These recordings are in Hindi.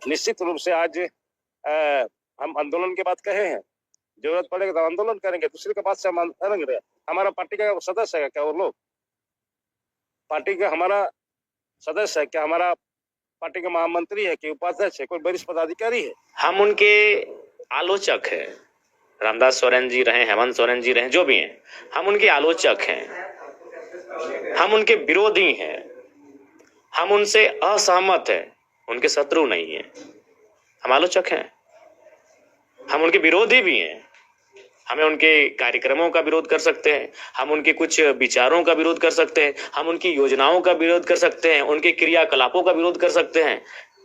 निश्चित रूप से आज हम आंदोलन की बात कहे हैं, जरूरत पड़ेगा तो आंदोलन करेंगे, दूसरे के बात से हम करेंगे। हमारा पार्टी का सदस्य है क्या वो लोग? पार्टी का हमारा सदस्य है क्या? हमारा पार्टी का महामंत्री है कि उपाध्यक्ष है, कोई वरिष्ठ पदाधिकारी है? हम उनके आलोचक हैं, रामदास सोरेन जी रहे, हेमंत सोरेन जी रहे, जो भी हैं, हम उनके आलोचक हैं, हम उनके विरोधी हैं, हम उनसे असहमत हैं, उनके शत्रु नहीं हैं। हम आलोचक हैं, हम उनके विरोधी भी हैं। हमें उनके कार्यक्रमों का विरोध कर सकते हैं, हम उनके कुछ विचारों का विरोध कर सकते हैं, हम उनकी योजनाओं का विरोध कर सकते हैं, उनके क्रियाकलापों का विरोध कर सकते हैं,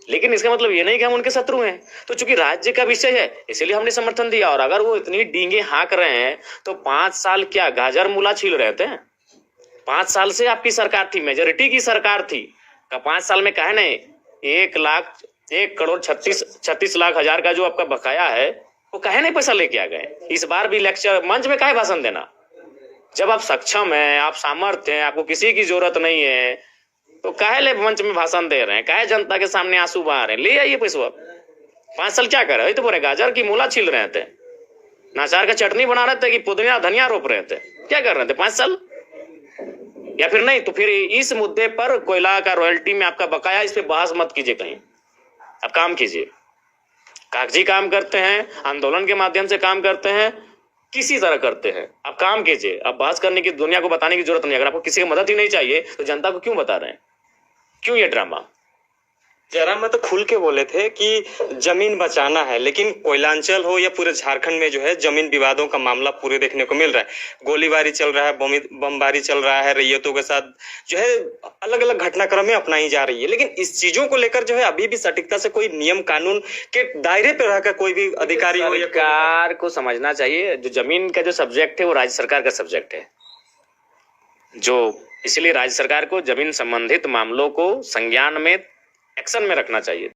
लेकिन इसका मतलब ये नहीं कि हम उनके शत्रु हैं। तो चूंकि राज्य का विषय है इसलिए हमने समर्थन दिया। और अगर वो इतनी डींगे हाँक रहे हैं तो 5 साल क्या गाजर मूला छील रहे थे? 5 साल से आपकी सरकार थी, मेजोरिटी की सरकार थी। 5 साल में कहे नहीं 1,36,00,000 का जो आपका बकाया है वो कहे नहीं पैसा लेके आ गए। इस बार भी लेक्चर मंच में काहे भाषण देना? जब आप सक्षम हैं, आप सामर्थ्य हैं, आपको किसी की जरूरत नहीं है, तो काहे ले मंच में भाषण दे रहे हैं? काहे जनता के सामने आंसू बहा रहे हैं? ले आइए पैसा। 5 साल क्या कर रहे तो पूरे गाजर की मूला छील रहे थे, नाचार का चटनी बना रहे थे कि पुदीना धनिया रोप रहे थे? क्या कर रहे थे 5 साल? या फिर नहीं तो फिर इस मुद्दे पर कोयला का रॉयल्टी में आपका बकाया, इस पे बहस मत कीजिए कहीं। आप काम कीजिए, कागजी काम करते हैं, आंदोलन के माध्यम से काम करते हैं, किसी तरह करते हैं, आप काम कीजिए। आप बहस करने की, दुनिया को बताने की जरूरत नहीं। अगर आपको किसी की मदद ही नहीं चाहिए तो जनता को क्यों बता रहे हैं? क्यों ये ड्रामा? जयराम में तो खुल के बोले थे कि जमीन बचाना है, लेकिन कोयलांचल हो या पूरे झारखंड में जो है जमीन विवादों का मामला पूरे देखने को मिल रहा है। गोलीबारी चल रहा है, बमबारी चल रहा है, रैयतों के साथ जो है अलग अलग घटनाक्रमें अपनाई जा रही है। लेकिन इस चीजों को लेकर जो है अभी भी सटीकता से कोई नियम कानून के दायरे पर रहकर कोई भी अधिकारी हो या सरकार को समझना चाहिए जो जमीन का जो सब्जेक्ट है वो राज्य सरकार का सब्जेक्ट है, जो इसलिए राज्य सरकार को जमीन संबंधित मामलों को संज्ञान में, एक्शन में रखना चाहिए।